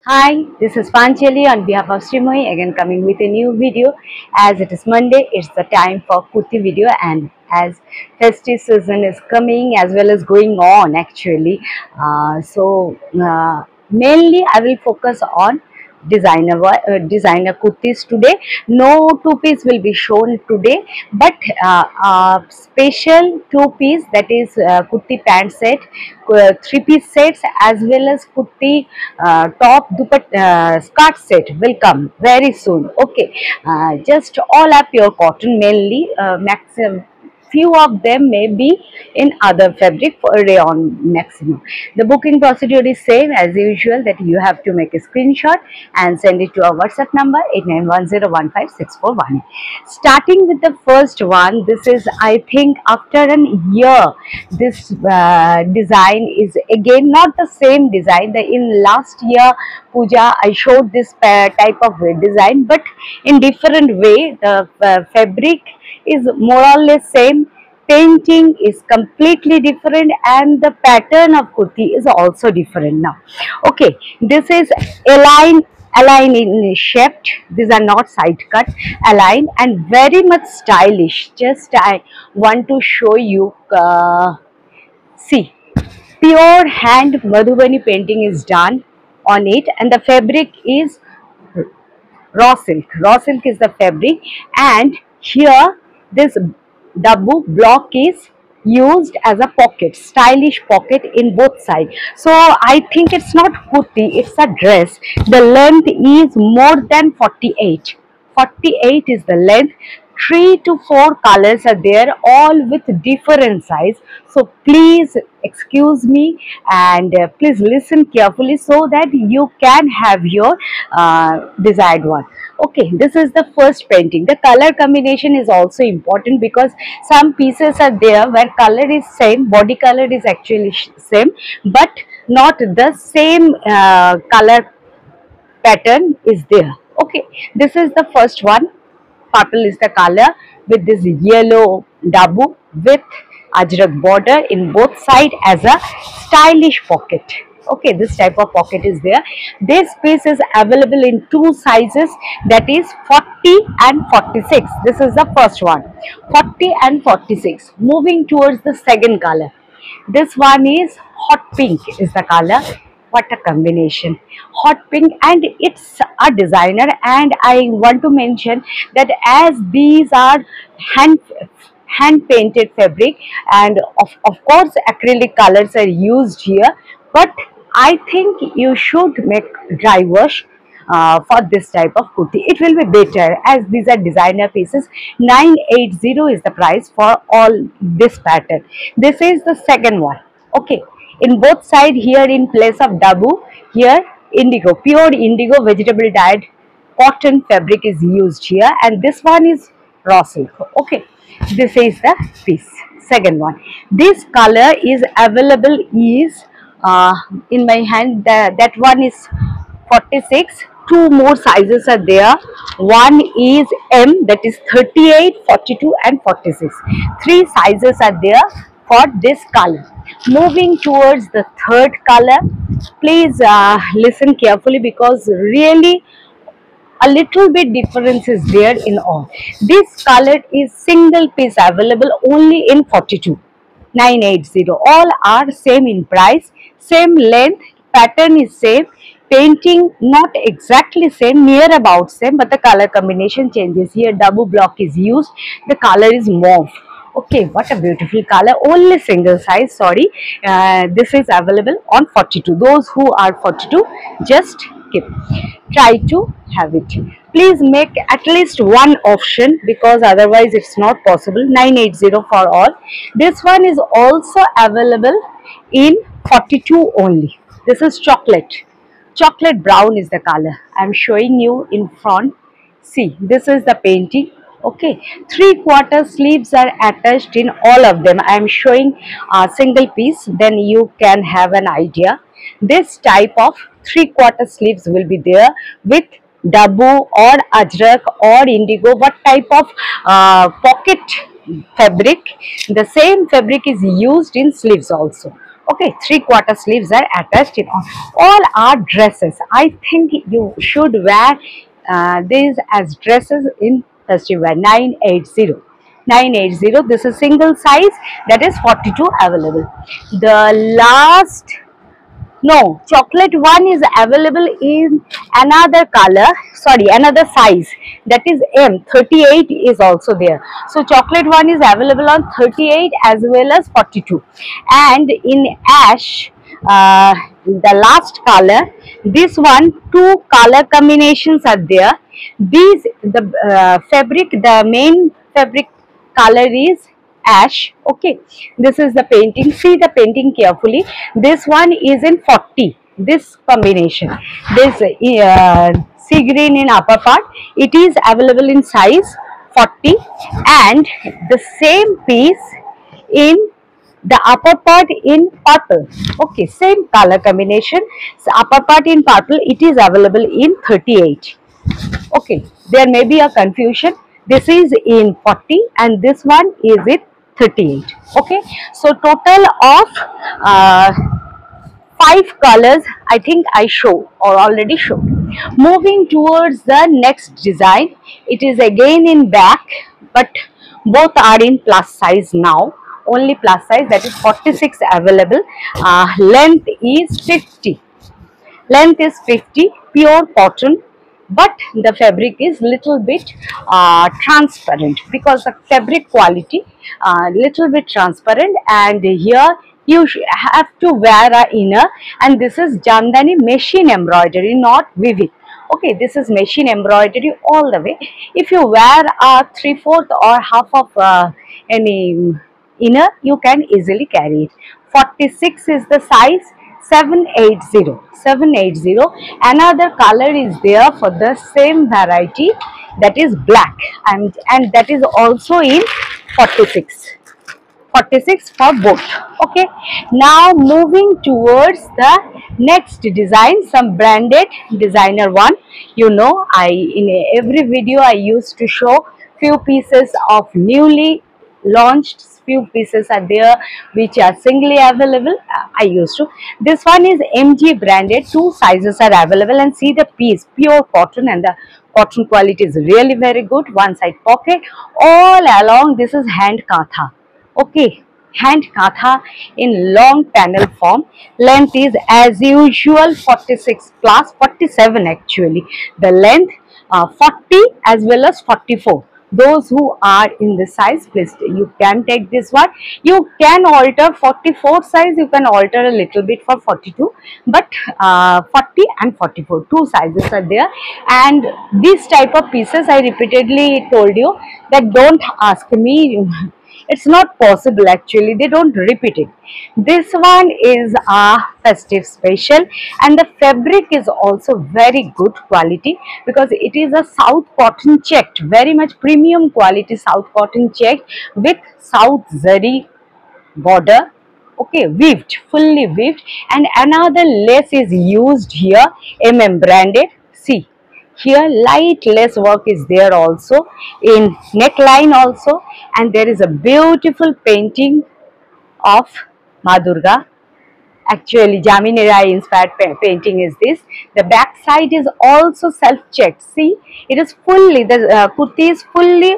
Hi, this is Panchali on behalf of Srimohi again coming with a new video. As it is Monday, it's the time for kurti video, and as festive season is coming as well as going on actually. Mainly I will focus on designer kurtis today. No two-piece will be shown today, but special two-piece, that is kurti pant set, three-piece sets as well as kurti top skirt set will come very soon. Okay, just all are pure cotton mainly. Maximum few of them may be in other fabric for rayon maximum. The booking procedure is same as usual, that you have to make a screenshot and send it to our WhatsApp number 8910156418. Starting with the first one, this is, I think, after an year this design is again not the same design. In last year puja I showed this type of design, but in different way. The fabric is more or less same, painting is completely different, and the pattern of kurti is also different now. Okay, this is align in shape. These are not side cut, align and very much stylish. Just I want to show you, see, pure hand Madhubani painting is done on it, and the fabric is raw silk. Raw silk is the fabric, and here this double block is used as a pocket, stylish pocket in both sides. So I think it's not kurti, it's a dress. The length is more than 48. 48 is the length. 3 to 4 colors are there, all with different size. So please excuse me, and please listen carefully so that you can have your desired one. Okay, this is the first painting. The color combination is also important, because some pieces are there where color is same, body color is actually same, but not the same color pattern is there. Okay, this is the first one. Purple is the color, with this yellow dabu with ajrak border in both side as a stylish pocket. Okay, this type of pocket is there. This piece is available in two sizes, that is 40 and 46. This is the first one, 40 and 46. Moving towards the second color. This one is hot pink is the color. What a combination, hot pink, and it's a designer. And I want to mention that as these are hand painted fabric, and of course acrylic colors are used here, but I think you should make dry wash for this type of kurti. It will be better, as these are designer pieces. 980 is the price for all this pattern. This is the second one. Okay, in both side, here in place of dabu, here indigo, pure indigo vegetable dyed cotton fabric is used here, and this one is raw silk. Okay, this is the piece. Second one, this color is available is in my hand. That one is 46. Two more sizes are there. One is M, that is 38, 42 and 46. Three sizes are there for this color. Moving towards the third color, please listen carefully, because really a little bit difference is there in all. This color is single piece available only in 42. 980. All are same in price, same length, pattern is same, painting not exactly same, near about same, but the color combination changes. Here double block is used, the color is mauve. Okay, what a beautiful color. Only single size, sorry. This is available on 42. Those who are 42, just keep, try to have it. Please make at least one option, because otherwise it's not possible. 980 for all. This one is also available in 42 only. This is chocolate brown is the color. I am showing you in front. See, this is the painting. Okay, 3/4 sleeves are attached in all of them. I am showing a single piece, then you can have an idea. This type of 3/4 sleeves will be there with dabu or ajrak or indigo, what type of pocket fabric. The same fabric is used in sleeves also. Okay, 3/4 sleeves are attached in all our dresses. I think you should wear these as dresses in festival. 980. 980. This is single size, that is 42 available. The last, no, chocolate one is available in another color, sorry, another size, that is M. 38 is also there. So chocolate one is available on 38 as well as 42. And in ash, the last color, this one, two color combinations are there. These, the fabric, the main fabric color is ash. Okay, this is the painting, see the painting carefully. This one is in 40, this combination, this sea green in upper part, it is available in size 40, and the same piece in the upper part in purple. Okay, same color combination, so upper part in purple, it is available in 38. Okay, there may be a confusion. This is in 40 and this one is in 38. Okay, so total of uh, 5 colors I think I show or already showed. Moving towards the next design, it is again in back, but both are in plus size now. Only plus size, that is 46 available. Length is 50. Length is 50, pure cotton, but the fabric is little bit transparent, because the fabric quality little bit transparent, and here you have to wear a inner, and this is Jamdani machine embroidery, not weaving. Okay, this is machine embroidery all the way. If you wear a 3/4 or half of any inner, you can easily carry it. 46 is the size. 780. 780. Another color is there for the same variety, that is black, and that is also in 46. 46 for both. Okay, now moving towards the next design, some branded designer one. You know, I in every video I used to show few pieces of newly launched, few pieces are there which are singly available. I used to, this one is MG branded, two sizes are available, and see the piece, pure cotton, and the cotton quality is really very good. One side pocket all along, this is hand katha. Okay, hand katha in long panel form. Length is as usual 46 plus 47 actually. The length 40 as well as 44. Those who are in the size, please, you can take this one. You can alter 44 size, you can alter a little bit for 42, but 40 and 44, two sizes are there. And this type of pieces, I repeatedly told you that don't ask me. It's not possible actually, they don't repeat it. This one is a festive special, and the fabric is also very good quality, because it is a South cotton checked, very much premium quality South cotton checked with South zari border. Okay, weaved, fully weaved, and another lace is used here, branded. See, here light lace work is there also, in neckline also, and there is a beautiful painting of Ma Durga. Actually, Jamini Rai inspired painting is this. The back side is also self-checked. See, it is fully, the kurti is fully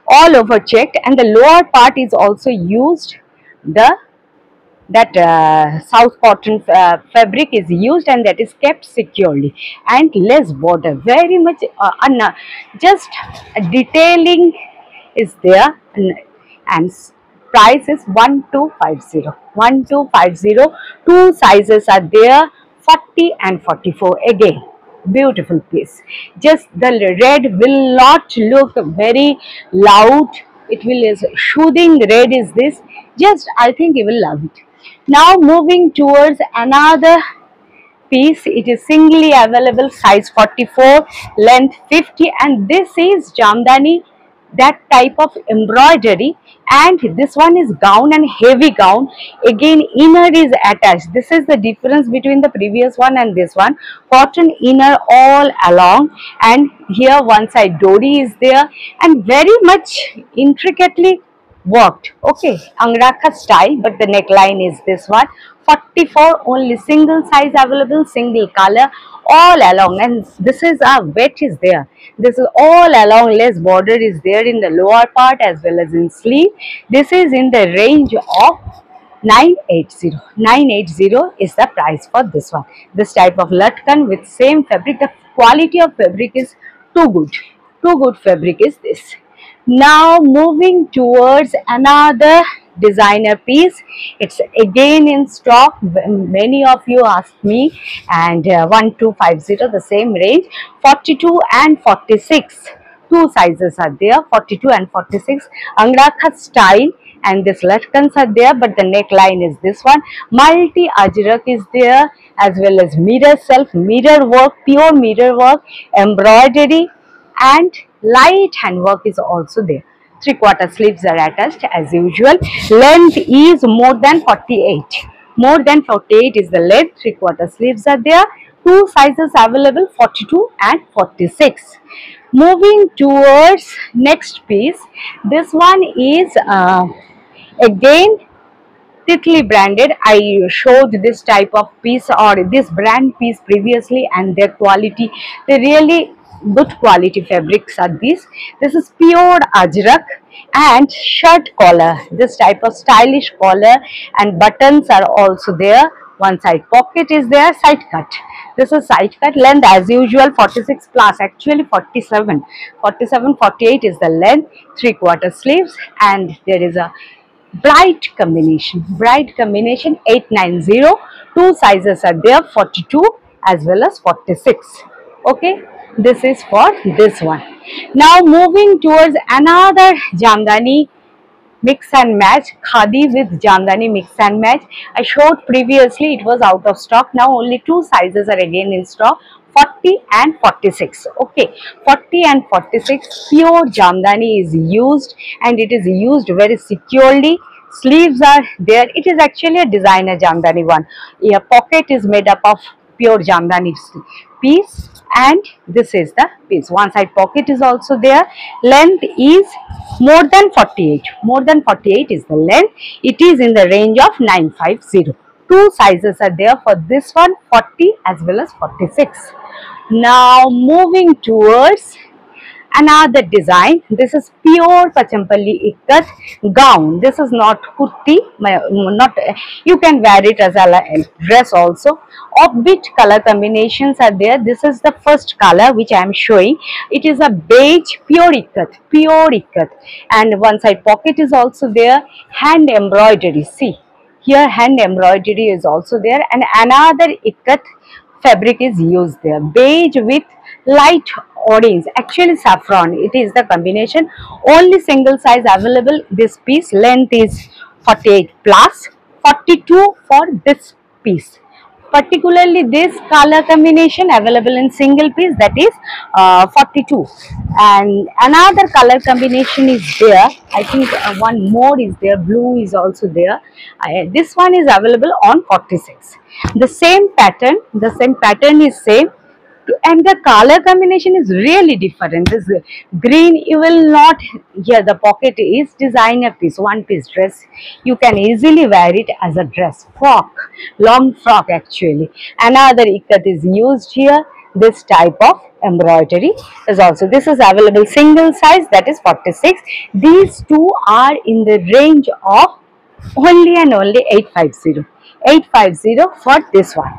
all over checked, and the lower part is also used, the that South cotton fabric is used, and that is kept securely, and less border, very much just detailing is there, and price is 1250. 1250. Two sizes are there, 40 and 44. Again, beautiful piece. Just the red will not look very loud, it will is soothing red is this. Just I think you will love it. Now moving towards another piece, it is singly available, size 44, length 50, and this is Jamdani, that type of embroidery, and this one is gown and heavy gown. Again, inner is attached. This is the difference between the previous one and this one. Cotton inner all along, and here one side dori is there, and very much intricately worked. Okay, Angrakha style, but the neckline is this one. 44, only single size available, single color all along, and this is a wet is there. This is all along, less border is there in the lower part as well as in sleeve. This is in the range of 980. 980 is the price for this one. This type of latkan with same fabric, the quality of fabric is too good. Too good fabric is this. Now moving towards another designer piece. It's again in stock. Many of you asked me, and 1250, the same range, 42 and 46. Two sizes are there, 42 and 46. Angrakha style, and this latkans are there, but the neckline is this one. Multi ajrak is there, as well as mirror self, mirror work, pure mirror work, embroidery, and light handwork is also there. 3/4 sleeves are attached as usual. Length is more than 48. More than 48 is the length. 3/4 sleeves are there. Two sizes available, 42 and 46. Moving towards next piece. This one is again Titli branded. I showed this type of piece or this brand piece previously, and their quality, they really good quality fabrics are these. This is pure ajrak and shirt collar. This type of stylish collar and buttons are also there. One side pocket is there, side cut. This is side cut, length as usual 46 plus, actually 47. 47, 48 is the length. 3/4 sleeves, and there is a bright combination, 890. Two sizes are there, 42 as well as 46. Okay, this is for this one. Now moving towards another Jamdani mix and match, khadi with Jamdani mix and match. I showed previously, it was out of stock. Now only two sizes are again in stock, 40 and 46. Okay, 40 and 46, pure Jamdani is used, and it is used very securely. Sleeves are there. It is actually a designer Jamdani one. Yeah, pocket is made up of pure Jamdani piece, and this is the piece. One side pocket is also there. Length is more than 48. More than 48 is the length. It is in the range of 950. Two sizes are there for this one, 40 as well as 46. Now moving towards another design. This is pure Pachampalli ikat gown. This is not kurti, not, you can wear it as a dress also. Offbeat color combinations are there. This is the first color which I am showing. It is a beige pure ikat, and one side pocket is also there. Hand embroidery, see here, hand embroidery is also there, and another ikat fabric is used there. Beige with light orange, actually saffron, it is the combination. Only single size available. This piece length is 48 plus, 42 for this piece. Particularly this color combination available in single piece, that is 42, and another color combination is there. I think one more is there, blue is also there. This one is available on 46. The same pattern is same, and the color combination is really different. This green, you will not, here the pocket is designer piece, one piece dress. You can easily wear it as a dress, frock, long frock actually. Another ikat is used here. This type of embroidery is also, this is available single size, that is 46. These two are in the range of only and only 850. 850 for this one.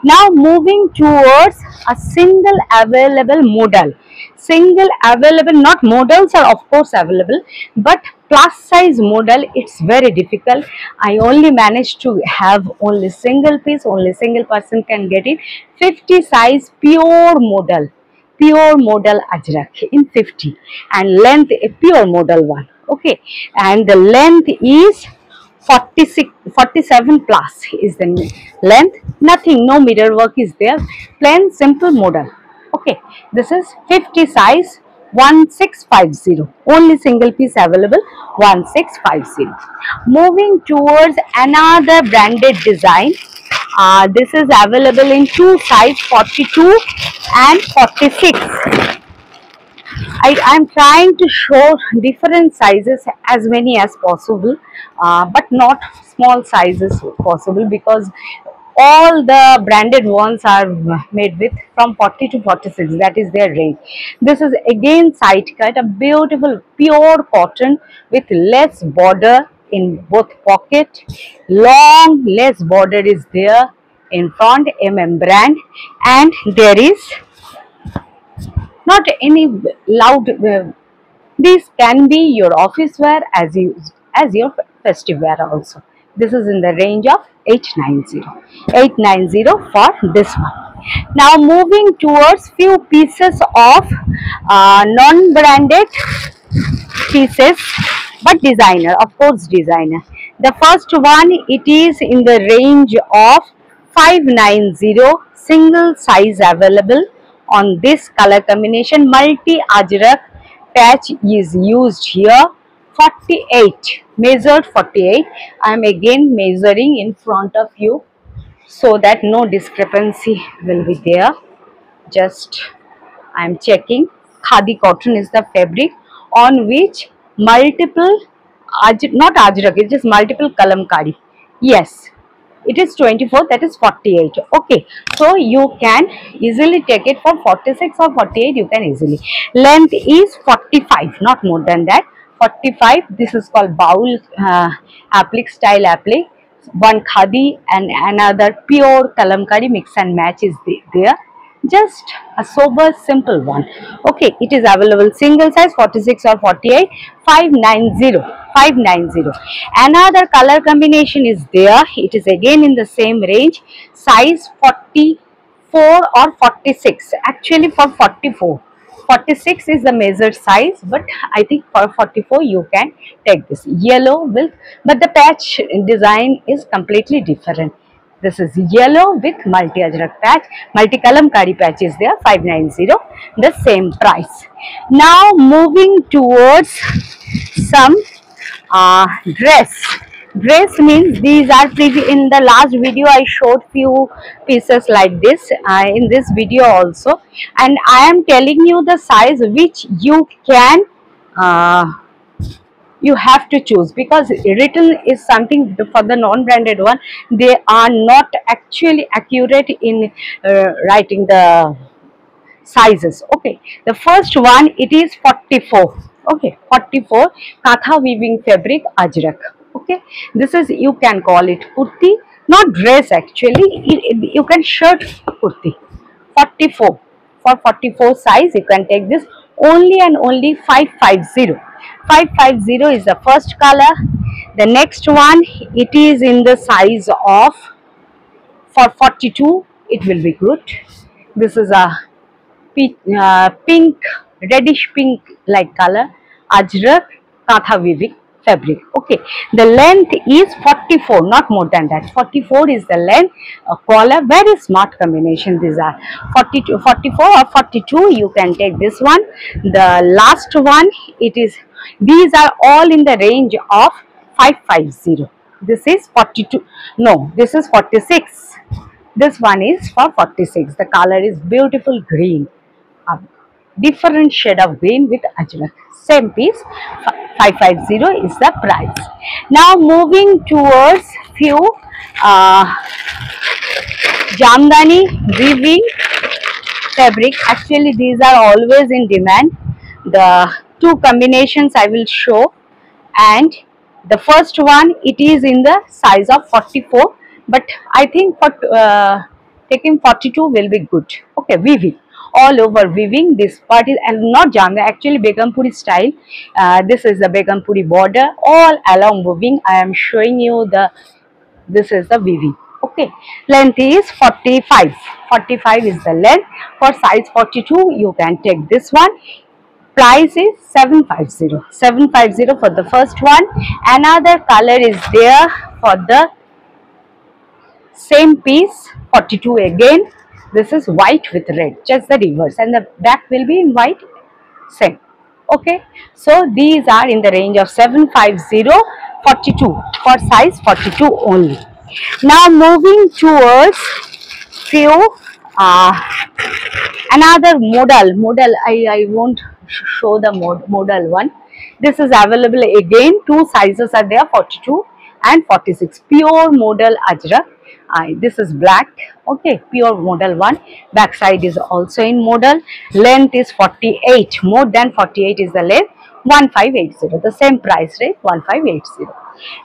Now moving towards a single available model. Single available, not models are of course available, but plus size model, it's very difficult. I only managed to have only single piece, only single person can get it. 50 size pure model ajrak in 50, and length a pure model one. Okay, and the length is 46, 47 plus is the length. Nothing, no mirror work is there. Plain simple model. Okay, this is 50 size, 1650. Only single piece available, 1650. Moving towards another branded design. This is available in two size, 42 and 46. I'm trying to show different sizes as many as possible, but not small sizes possible, because all the branded ones are made with from 40 to 46. That is their range. This is again side cut, a beautiful pure cotton with less border in both pocket. Long less border is there in front, brand, and there is not any loud. These can be your office wear as your festive wear also. This is in the range of 890. 890 for this one. Now moving towards few pieces of non-branded pieces, but designer, of course designer. The first one, it is in the range of 590, single size available on this color combination. Multi ajrak patch is used here. 48, measured 48. I am again measuring in front of you so that no discrepancy will be there. Just I am checking. Khadi cotton is the fabric on which multiple, not ajrak, it is multiple kalamkari. Yes, it is 24, that is 48. Okay, so you can easily take it for 46 or 48, you can easily. Length is 45, not more than that. 45. This is called bowl applique style applique. One khadi and another pure kalamkari mix and match is there. Just a sober simple one. Okay, it is available single size 46 or 48. 590. 590. Another color combination is there. It is again in the same range. Size 44 or 46. Actually for 44. 46 is the measured size, but I think for 44 you can take this. Yellow with, but the patch design is completely different. This is yellow with multi ajrak patch, multi kalamkari patch is there, 590, the same price. Now moving towards some dress. Dress means these are pretty. In the last video I showed few pieces like this in this video also, and I am telling you the size which you can you have to choose, because written is something for the non-branded one, they are not actually accurate in writing the sizes. Okay, the first one, it is 44. Okay, 44 katha weaving fabric ajrak. Okay, this is, you can call it kurti, not dress actually, you can shirt kurti. 44, for 44 size you can take this, only and only 550. 550 is the first color. The next one, it is in the size of, for 42 it will be good. This is a pink, reddish pink like color, ajrak katha weaving fabric. Okay, the length is 44, not more than that. 44 is the length. Collar, very smart combination these are. 42, 44 or 42 you can take this one. The last one, it is, these are all in the range of 550. This is 42, no, this is 46. This one is for 46. The color is beautiful green, a different shade of green with ajrak. Same piece, 550 is the price. Now moving towards few jamdani weaving fabric. Actually these are always in demand. The two combinations I will show, and the first one, it is in the size of 44, but I think for taking 42 will be good. Okay, weaving, all over weaving. This part is, and not jamda, actually Begumpuri style. This is the Begumpuri border, all along weaving. I am showing you the, this is the weaving. Okay, length is 45. 45 is the length. For size 42 you can take this one. Price is 750. 750 for the first one. Another color is there for the same piece, 42 again. This is white with red, just the reverse, and the back will be in white, same. Okay, so these are in the range of 750, 42, for size 42 only. Now moving towards few another model. I won't show the model one. This is available again. Two sizes are there, 42 and 46. Pure model Ajrak. This is black. Okay, pure model one. Back side is also in model. Length is 48. More than 48 is the length. 1580. The same price rate, 1580.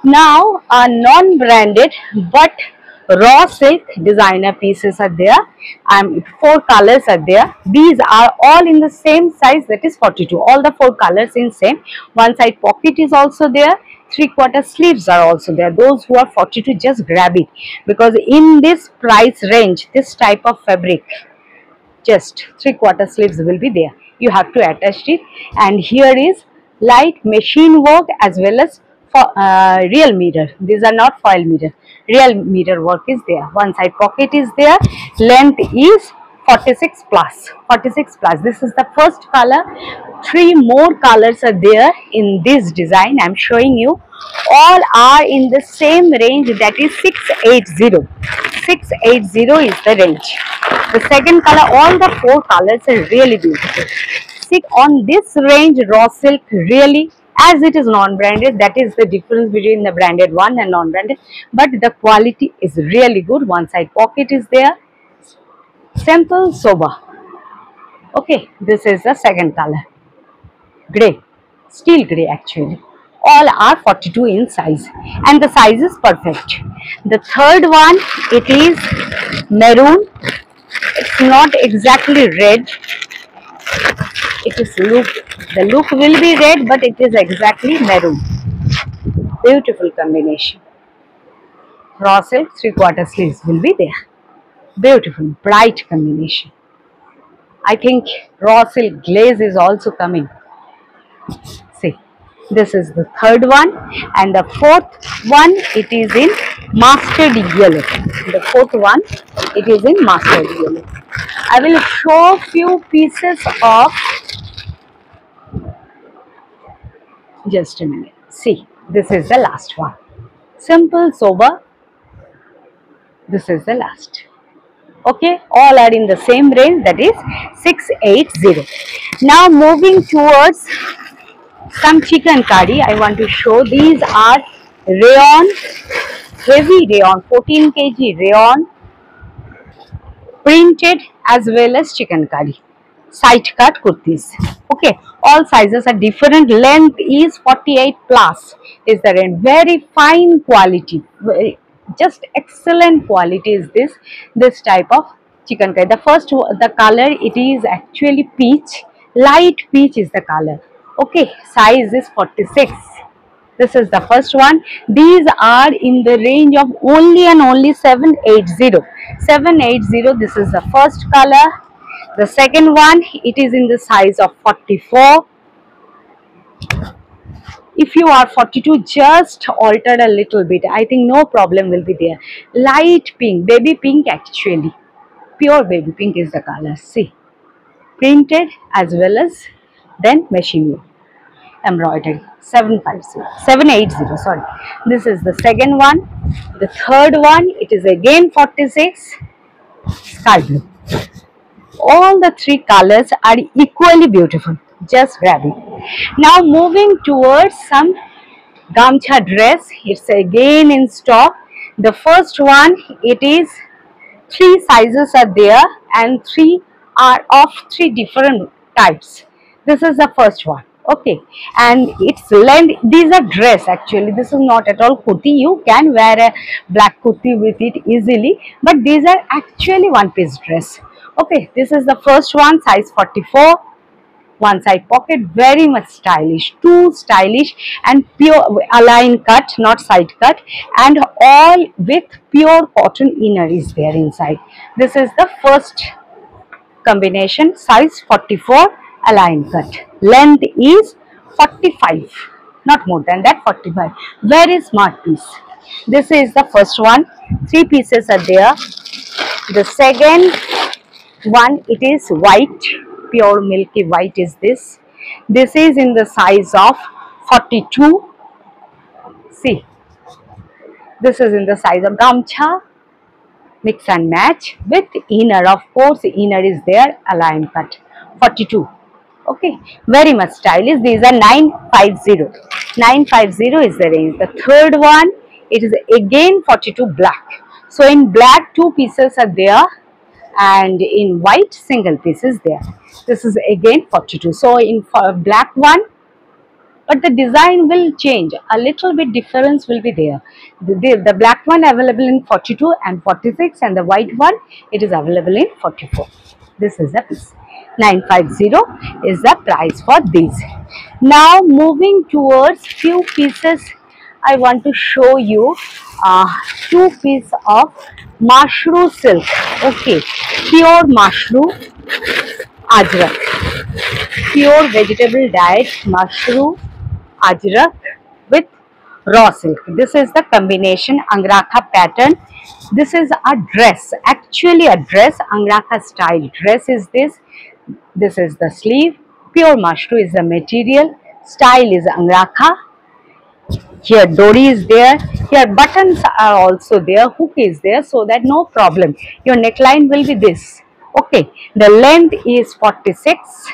Now, a non-branded but raw silk designer pieces are there, and four colors are there. These are all in the same size, that is 42. All the four colors in same. One side pocket is also there. 3/4 sleeves are also there. Those who are 42, just grab it, because in this price range, this type of fabric, just 3/4 sleeves will be there. You have to attach it, and here is light machine work as well as for real mirror. These are not foil mirror. Real mirror work is there. One side pocket is there. Length is 46 plus. 46 plus. This is the first color. Three more colors are there in this design. I am showing you. All are in the same range, that is 680. 680 is the range. The second color, all the four colors are really beautiful. See, on this range, raw silk really, as it is non-branded, that is the difference between the branded one and non-branded. But the quality is really good. One side pocket is there. Simple, sober. Okay, this is the second color. Grey, steel grey actually. All are 42 in size, and the size is perfect. The third one, it is maroon. It's not exactly red. It is the look will be red, but it is exactly maroon. Beautiful combination. Raw silk 3/4 sleeves will be there. Beautiful, bright combination. I think raw silk glaze is also coming. See, this is the third one, and the fourth one, it is in mustard yellow. The fourth one, it is in mustard yellow. I will show few pieces of, just a minute. See, this is the last one. Simple, sober. This is the last. Okay, all are in the same range, that is 680. Now moving towards some chikankari, I want to show. These are rayon, heavy rayon, 14 kg rayon, printed as well as chikankari. Side cut kurtis. Okay, all sizes are different. Length is 48 plus. Is the range. Very fine quality. Just excellent quality is this type of chikankari. The first, the color, it is actually peach. Light peach is the color. Okay, size is 46. This is the first one. These are in the range of only and only 780. 780. This is the first color. The second one, it is in the size of 44. If you are 42, just alter a little bit. I think no problem will be there. Light pink, baby pink actually. Pure baby pink is the color. See, printed as well as then machine work. Embroidery. 750, 780, sorry. This is the second one. The third one, it is again 46. Sky blue. All the three colors are equally beautiful. Just grab it. Now moving towards some gamcha dress. It's again in stock. The first one, it is three sizes are there, and three are of three different types. This is the first one. Okay, and its length, these are dress actually. This is not at all kurti. You can wear a black kurti with it easily, but these are actually one piece dress. Okay, this is the first one, size 44. One side pocket, very much stylish, too stylish, and pure align cut, not side cut, and all with pure cotton inner is there inside. This is the first combination, size 44, align cut. Length is 45, not more than that, 45. Very smart piece. This is the first one. Three pieces are there. The second one, it is white, pure milky white is this. This is in the size of 42. See, this is in the size of gamcha, mix and match with inner. Of course, inner is there, align cut, 42. Okay, very much stylish. These are 950. 950 is the range. The third one, it is again 42 black. So in black, two pieces are there, and in white, single piece is there. This is again 42. So in black one, but the design will change. A little bit difference will be there. The black one available in 42 and 46, and the white one, it is available in 44. This is the piece. 950 is the price for these. Now moving towards few pieces, I want to show you two pieces of mushroom silk. Okay, pure mushroom ajrak, pure vegetable dyed mushroom ajrak with raw silk. This is the combination Angrakha pattern. This is a dress, actually a dress, Angrakha style dress is this. This is the sleeve. Pure mushroom is the material. Style is Angrakha. Here dori is there. Here buttons are also there. Hook is there, so that no problem. Your neckline will be this. Okay. The length is 46.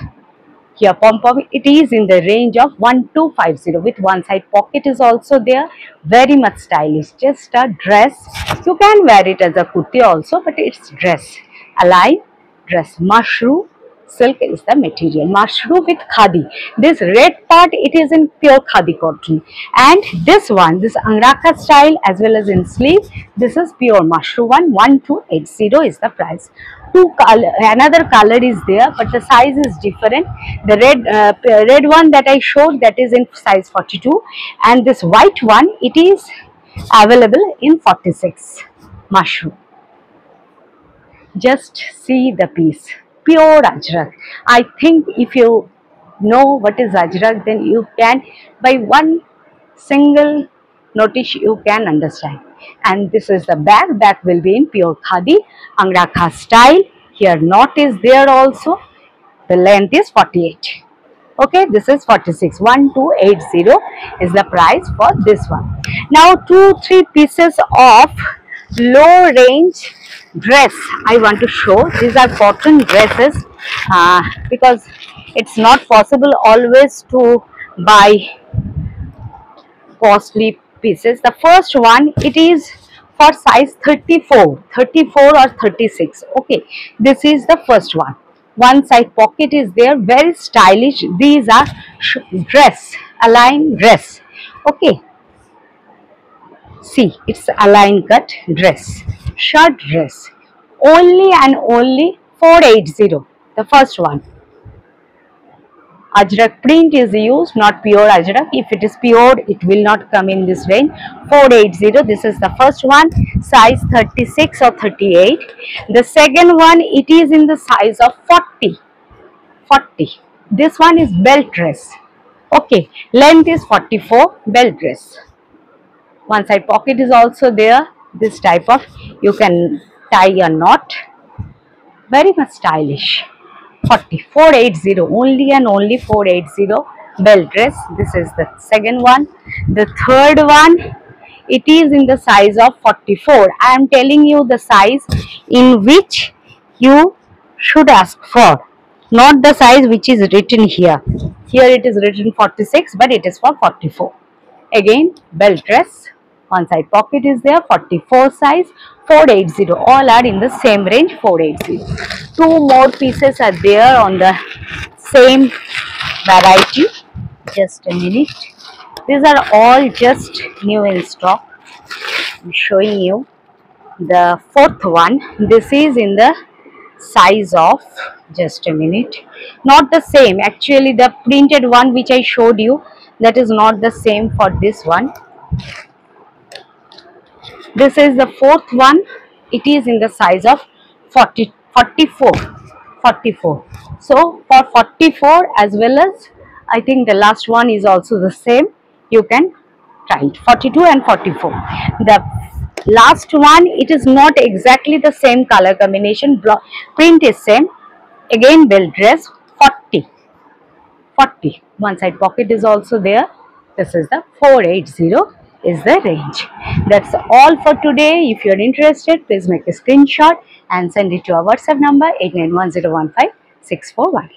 Here pom-pom, it is in the range of 1250 with one side pocket is also there. Very much stylish. Just a dress. You can wear it as a kurti also, but it's dress. Align dress. Mushroom silk is the material. Mushroom with khadi. This red part, it is in pure khadi cotton. And this one, this Angrakha style as well as in sleeve, this is pure mushroom one. 1280 is the price. Another color is there, but the size is different. The red one that I showed, that is in size 42, and this white one, it is available in 46. Mushroom. Just see the piece. Pure ajrak. I think if you know what is ajrak, then you can, by one single notice, you can understand. And this is the back. Back will be in pure khadi, Angrakha style. Here knot is there also. The length is 48. Okay, this is 46. 1280 is the price for this one. Now 2-3 pieces of low range dress I want to show. These are cotton dresses because it's not possible always to buy costly pieces. The first one, it is for size 34 or 36. Okay, this is the first one. One side pocket is there, very stylish. These are dress, align dress. Okay, see, it's align cut dress, shirt dress. Only and only 480. The first one. Ajrak print is used, not pure ajrak. If it is pure, it will not come in this range. 480. This is the first one, size 36 or 38. The second one, it is in the size of 40. 40. This one is belt dress. Okay, length is 44, belt dress. One side pocket is also there. This type of, you can tie a knot. Very much stylish. 480, only and only 480 belt dress. This is the second one. The third one, it is in the size of 44. I am telling you the size in which you should ask for, not the size which is written here. Here it is written 46, but it is for 44. Again, belt dress. One side pocket is there, 44 size, 480. All are in the same range, 480. Two more pieces are there on the same variety. Just a minute. These are all just new in stock. I'm showing you the fourth one. This is in the size of, just a minute, not the same. Actually, the printed one which I showed you, that is not the same for this one. This is the fourth one. It is in the size of 44. So for 44 as well as, I think the last one is also the same. You can try it. 42 and 44. The last one, it is not exactly the same color combination. Print is same. Again, belt dress, 40. One side pocket is also there. This is the 480 is the range. That's all for today. If you are interested, please make a screenshot and send it to our WhatsApp number 8910156418.